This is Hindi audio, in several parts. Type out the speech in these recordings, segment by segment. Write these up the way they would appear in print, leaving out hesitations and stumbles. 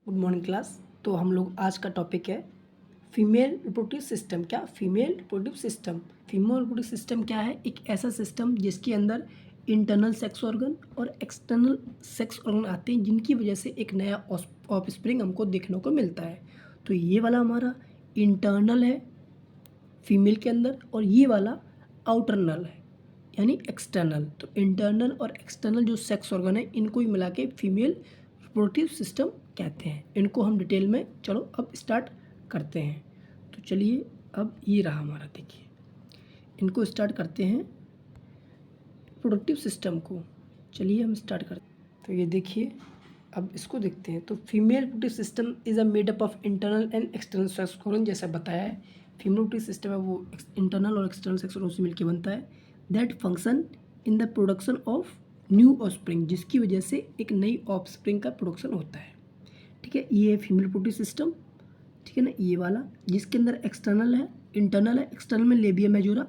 Good morning class. तो हम लोग आज का टॉपिक है फीमेल रिप्रोडक्टिव सिस्टम। क्या female reproductive system? Female reproductive system क्या है? एक ऐसा सिस्टम जिसके अंदर इंटरनल सेक्स ऑर्गन और एक्सटर्नल सेक्स ऑर्गन आते हैं, जिनकी वजह से एक नया ऑफस्प्रिंग हमको देखने को मिलता है। तो ये वाला हमारा इंटरनल है फीमेल के अंदर, और ये वाला आउटरनल है यानी एक्सटर्नल। तो इंटरनल और एक्सटर्नल जो सेक्स ऑर्गन है, इनको ही मिला के फीमेल रिप्रोडक्टिव सिस्टम कहते हैं। इनको हम डिटेल में चलो अब स्टार्ट करते हैं। तो चलिए, अब ये रहा हमारा, देखिए इनको स्टार्ट करते हैं रिप्रोडक्टिव सिस्टम को। चलिए हम स्टार्ट करते हैं। तो ये देखिए, अब इसको देखते हैं। तो female reproductive system is a made up of internal and external sex organ. जैसा बताया है, फीमेल रिप्रोडक्टिव सिस्टम है वो इंटरनल और एक्सटर्नल सेक्स ऑर्गन से मिलकर बनता है। That function in the production of new offspring, जिसकी वजह से एक नई ऑफस्प्रिंग का प्रोडक्शन होता है। ठीक है, ये है फीमेल रिप्रोडक्टिव सिस्टम। ठीक है ना, ये वाला जिसके अंदर एक्सटर्नल है, इंटरनल है। एक्सटर्नल में labia majora,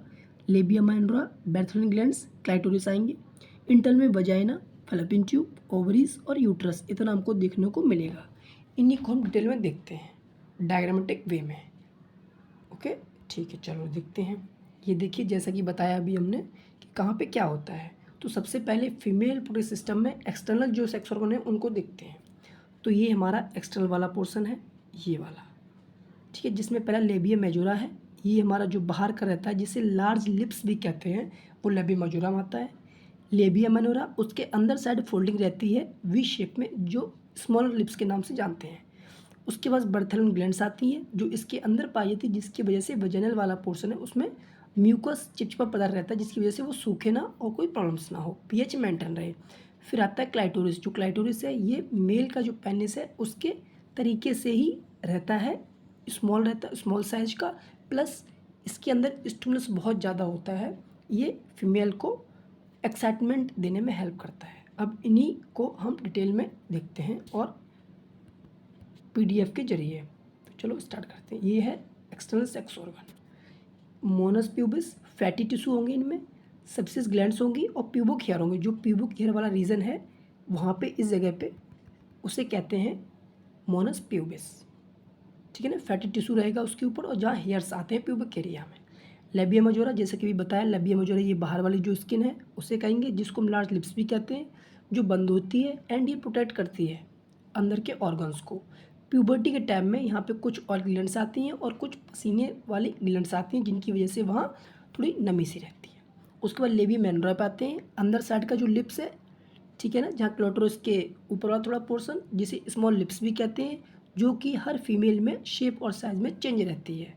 labia minora, Bartholin glands, clitoris आएंगे। इंटरनल में वजाइना, फैलोपियन ट्यूब, ओवरीज और यूट्रस, इतना हमको देखने को मिलेगा। इन्हीं को हम डिटेल में देखते हैं डायग्रामेटिक वे में। ओके, ठीक है, चलो देखते हैं। ये देखिए, जैसा कि बताया अभी हमने कि कहाँ पे क्या होता है। तो सबसे पहले फीमेल रिप्रोडक्टिव सिस्टम में एक्सटर्नल जो सेक्स ऑर्गन है उनको देखते हैं। तो ये हमारा एक्सटर्नल वाला पोर्शन है, ये वाला। ठीक है, जिसमें पहला लेबिया मेजोरा है। ये हमारा जो बाहर का रहता है, जिसे लार्ज लिप्स भी कहते हैं, वो लेबिया मेजोरा में आता है। लेबिया माइनोरा, उसके अंदर साइड फोल्डिंग रहती है वी शेप में, जो स्मॉलर लिप्स के नाम से जानते हैं। उसके बाद बर्थेलिन ग्लैंड्स आती हैं, जो इसके अंदर पाई जाती है, जिसकी वजह से वजाइनल वाला पोर्शन है उसमें म्यूकस चिपचिपा पदार्थ रहता है, जिसकी वजह से वो सूखे ना और कोई प्रॉब्लम्स ना हो, पीएच मेंटेन रहे। फिर आता है क्लाइटोरिस। जो क्लाइटोरिस है, ये मेल का जो पेनिस है उसके तरीके से ही रहता है, स्मॉल रहता है, स्मॉल साइज का, प्लस इसके अंदर स्टिमुलस बहुत ज़्यादा होता है। ये फीमेल को एक्साइटमेंट देने में हेल्प करता है। अब इन्हीं को हम डिटेल में देखते हैं और पीडीएफ के जरिए। तो चलो स्टार्ट करते हैं। ये है external sex organ. Moonis pubis, fatty tissue होंगे इनमें, सबसिस ग्लैंड्स होंगी और प्यूबिक हेयर होंगे। जो प्यूबिक हेयर वाला रीजन है, वहाँ पे इस जगह पे उसे कहते हैं मोनस प्यूबिस। ठीक है ना, फैटी टिश्यू रहेगा उसके ऊपर, और जहाँ हेयर्स आते हैं प्यूबिक एरिया में। लेबिया मेजोरा, जैसे कि भी बताया, लेबिया मेजोरा ये बाहर वाली जो स्किन है उसे कहेंगे, जिसको हम लार्ज लिप्स भी कहते हैं, जो बंद होती है एंड ये प्रोटेक्ट करती है अंदर के ऑर्गन्स को। प्यूबर्टी के टाइम में यहाँ पे कुछ और ग्लैंड्स आती हैं और कुछ पसीने वाली ग्लैंड्स आती हैं, जिनकी वजह से वहाँ थोड़ी नमी सी रहती है। उसके बाद लेबिया मेनोरा पे आते हैं, अंदर साइड का जो लिप्स है, ठीक है ना, जहाँ क्लोटोरस के ऊपर वाला थोड़ा पोर्शन, जिसे स्मॉल लिप्स भी कहते हैं, जो कि हर फीमेल में शेप और साइज में चेंज रहती है।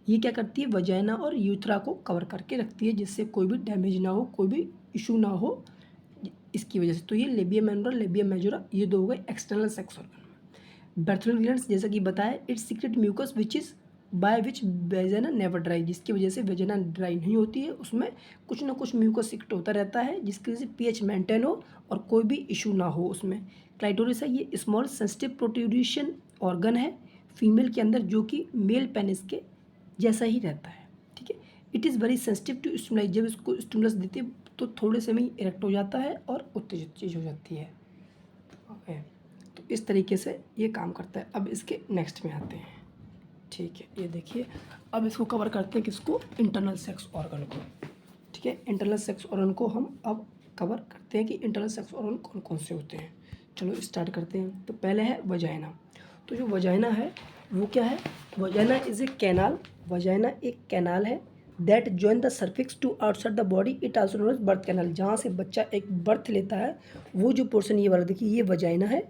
ये क्या करती है, वजाइना और यूथ्रा को कवर करके रखती है, जिससे कोई भी डैमेज ना हो, कोई भी इशू ना हो इसकी वजह से। तो ये लेबिया मेनोरा, लेबिया मेजोरा, ये दो हो गए external sex organ. Bartholin glands, जैसा कि बताया, it's secrete mucus which is by which vagina never dry, जिसकी वजह से वेजाइना ड्राई नहीं होती है, उसमें कुछ ना कुछ म्यूकस सीक्रेट होता रहता है, जिसकी वजह से पीएच मेंटेन हो और कोई भी इशू ना हो उसमें। क्लाइटोरिस है, ये स्मॉल सेंसिटिव प्रोट्रूशन ऑर्गन है फीमेल के अंदर, जो कि मेल पेनिस के जैसा ही रहता है। ठीक है, it is very sensitive to stimulus. जब इसको स्टिमुलस देती है तो थोड़े से में ही इरेक्ट हो जाता है और उत्तेजित चीज़ हो जाती है। ओके, तो इस तरीके से ये काम करता है। अब इसके नेक्स्ट में आते हैं। ठीक है, ये देखिए, अब इसको कवर करते हैं, किसको, इंटरनल सेक्स ऑर्गन को। ठीक है, इंटरनल सेक्स ऑर्गन को हम अब कवर करते हैं कि इंटरनल सेक्स ऑर्गन कौन कौन से होते हैं। चलो स्टार्ट करते हैं। तो पहले है वजाइना। तो जो वजाइना है वो क्या है, vagina is a canal. Vagina एक कैनाल है that join the cervix to outside the body, it also known as birth canal. जहाँ से बच्चा एक बर्थ लेता है, वो जो पोर्शन ये वाला देखिए, ये वजाइना है,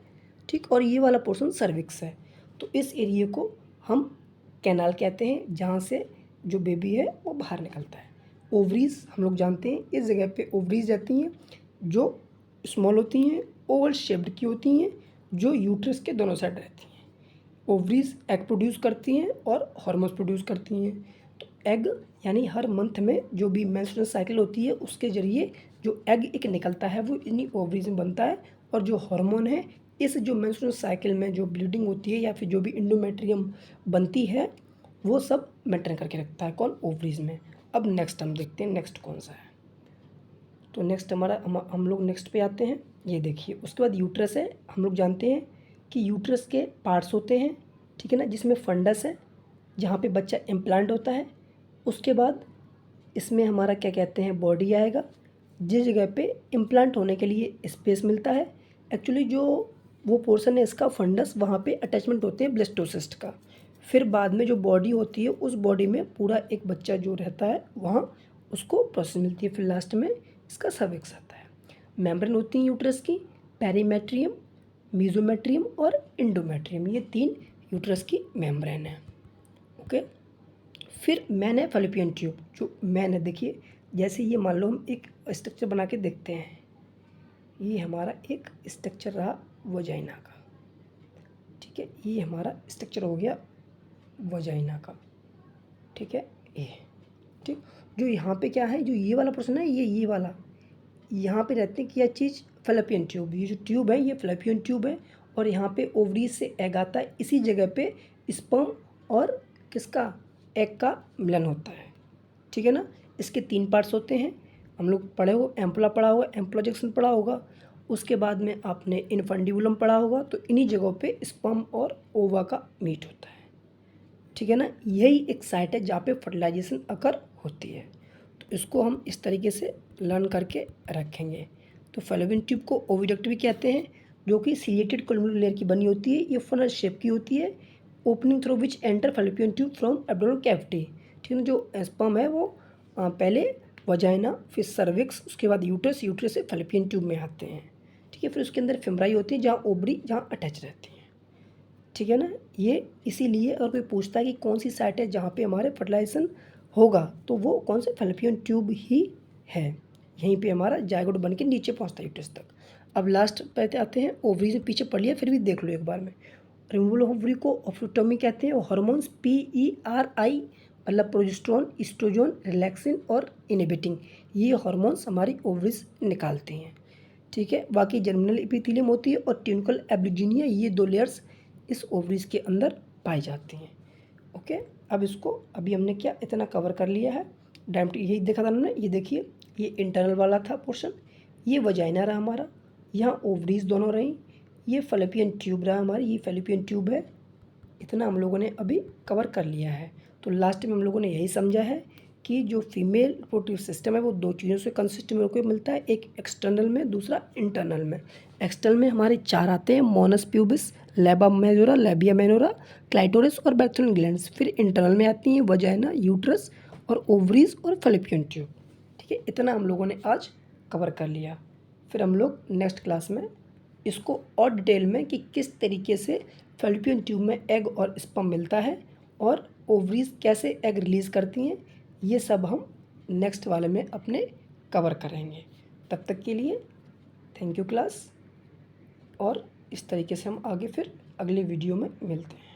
ठीक, और ये वाला पोर्शन सर्विक्स है। तो इस एरिया को हम कैनाल कहते हैं, जहाँ से जो बेबी है वो बाहर निकलता है। ओवरीज हम लोग जानते हैं, इस जगह पे ओवरीज रहती हैं, जो स्मॉल होती हैं, ओवल शेप्ड की होती हैं, जो यूट्रस के दोनों साइड रहती हैं। ओवरीज एग प्रोड्यूस करती हैं और हार्मोन्स प्रोड्यूस करती हैं। तो एग यानी हर मंथ में जो भी मेंस्ट्रुअल साइकिल होती है, उसके जरिए जो एग एक निकलता है वो इन्हीं ओवरीज में बनता है, और जो हार्मोन है, इस जो मेंस्ट्रुअल साइकिल में जो ब्लीडिंग होती है या फिर जो भी इंडोमेट्रियम बनती है, वो सब मेंटेन करके रखता है, कौन, ओवरीज में। अब नेक्स्ट हम देखते हैं, नेक्स्ट कौन सा है। तो नेक्स्ट हमारा हम लोग नेक्स्ट पे आते हैं। ये देखिए, उसके बाद यूट्रस है, हम लोग जानते हैं कि यूट्रस के पार्ट्स होते हैं, ठीक है ना, जिसमें फंडस है जहाँ पे बच्चा इम्प्लांट होता है। उसके बाद इसमें हमारा क्या कहते हैं बॉडी आएगा, जिस जगह पे इम्प्लांट होने के लिए स्पेस मिलता है। एक्चुअली जो वो पोर्शन है इसका फंडस, वहाँ पे अटैचमेंट होते हैं ब्लास्टोसिस्ट का। फिर बाद में जो बॉडी होती है उस बॉडी में पूरा एक बच्चा जो रहता है वहाँ उसको प्रोसेस मिलती है। फिर लास्ट में इसका सर्विक्स आता है। मेम्ब्रेन होती है यूट्रस की, पेरीमेट्रियम, मीजोमेट्रियम और इंडोमेट्रियम, ये 3 यूट्रस की मेम्ब्रेन है। ओके। फिर मैन है फैलोपियन ट्यूब। जो मैन है देखिए, जैसे ये मान लो हम एक स्ट्रक्चर बना के देखते हैं, ये हमारा एक स्ट्रक्चर रहा वजाइना का, ठीक है, ये हमारा स्ट्रक्चर हो गया वजाइना का, ठीक है, ये ठीक। जो यहाँ पे क्या है, जो ये वाला पोर्शन है, ये वाला यहाँ पे रहते हैं कि यह चीज़ फैलोपियन ट्यूब, ये जो ट्यूब है ये फैलोपियन ट्यूब है। और यहाँ पे ओवरीज से एग आता है, इसी जगह पे स्पर्म और किसका एग का मिलन होता है, ठीक है ना। इसके 3 पार्ट्स होते हैं, हम लोग पढ़े हो, एम्पुला पढ़ा होगा, एम्पुला जंक्शन पढ़ा होगा, उसके बाद में आपने इनफंडिबुलम पढ़ा होगा। तो इन्हीं जगहों पे स्पर्म और ओवा का मीट होता है, ठीक है ना। यही एक साइट है जहाँ पे फर्टिलाइजेशन अकर होती है। तो इसको हम इस तरीके से लर्न करके रखेंगे। तो फैलोपियन ट्यूब को ओविडक्ट भी कहते हैं, जो कि सिलिएटेड कोलुमनल लेयर की बनी होती है। ये फनल शेप की होती है, opening through which enter fallopian tube from abdominal cavity, ठीक है ना। जो स्पर्म है वो पहले वजाइना, फिर सर्विक्स, उसके बाद यूट्रस, यूट्रस से फैलोपियन ट्यूब में आते हैं, ठीक है। फिर उसके अंदर फेमराई होती है जहाँ ओवरी जहाँ अटैच रहती है, ठीक है ना। ये इसीलिए अगर कोई पूछता है कि कौन सी साइट है जहाँ पे हमारे फर्टिलाइजेशन होगा, तो वो कौन से फैलोपियन ट्यूब ही है। यहीं पे हमारा जायगोट बन के नीचे पहुँचता है यूट्रस तक। अब लास्ट पे आते हैं ओवरीज में, पीछे पढ़ लिया फिर भी देख लो एक बार में। रिमूवल ऑफ ओवरी को ओफ्यूटोमी कहते हैं। हार्मोन्स PERI मतलब प्रोजेस्टेरोन, एस्ट्रोजन, रिलैक्सिन और इनहिबिटिंग, ये हार्मोन्स हमारी ओवरीज निकालते हैं, ठीक है। बाकी जर्मिनल एपिथेलियम होती है और ट्यूनिकल एब्लिजिनिया, ये 2 लेयर्स इस ओवरीज के अंदर पाई जाती हैं। ओके। अब इसको अभी हमने क्या इतना कवर कर लिया है, डायमीटर यही देखा था हमने। ये देखिए, ये इंटरनल वाला था पोर्शन, ये वजाइना रहा हमारा, यहाँ ओवरीज दोनों रही, ये फैलोपियन ट्यूब रहा हमारी, ये फैलोपियन ट्यूब है। इतना हम लोगों ने अभी कवर कर लिया है। तो लास्ट में हम लोगों ने यही समझा है कि जो फीमेल रिप्रोडक्टिव सिस्टम है वो 2 चीज़ों से कंसिस्ट में मिलता है, एक एक्सटर्नल में, दूसरा इंटरनल में। एक्सटर्नल में हमारे 4 आते हैं, मोनस प्यूबिस, लेबा मेजोरा, लेबिया मेनोरा, क्लाइटोरिस और बैक्टीरियल ग्लैंड्स। फिर इंटरनल में आती हैं वजाइना, यूट्रस और ओवरीज और फैलोपियन ट्यूब, ठीक है। इतना हम लोगों ने आज कवर कर लिया। फिर हम लोग नेक्स्ट क्लास में इसको और डिटेल में कि किस तरीके से फैलोपियन ट्यूब में एग और स्पर्म मिलता है और ओवरीज कैसे एग रिलीज़ करती हैं, ये सब हम नेक्स्ट वाले में अपने कवर करेंगे। तब तक के लिए थैंक यू क्लास, और इस तरीके से हम आगे फिर अगले वीडियो में मिलते हैं।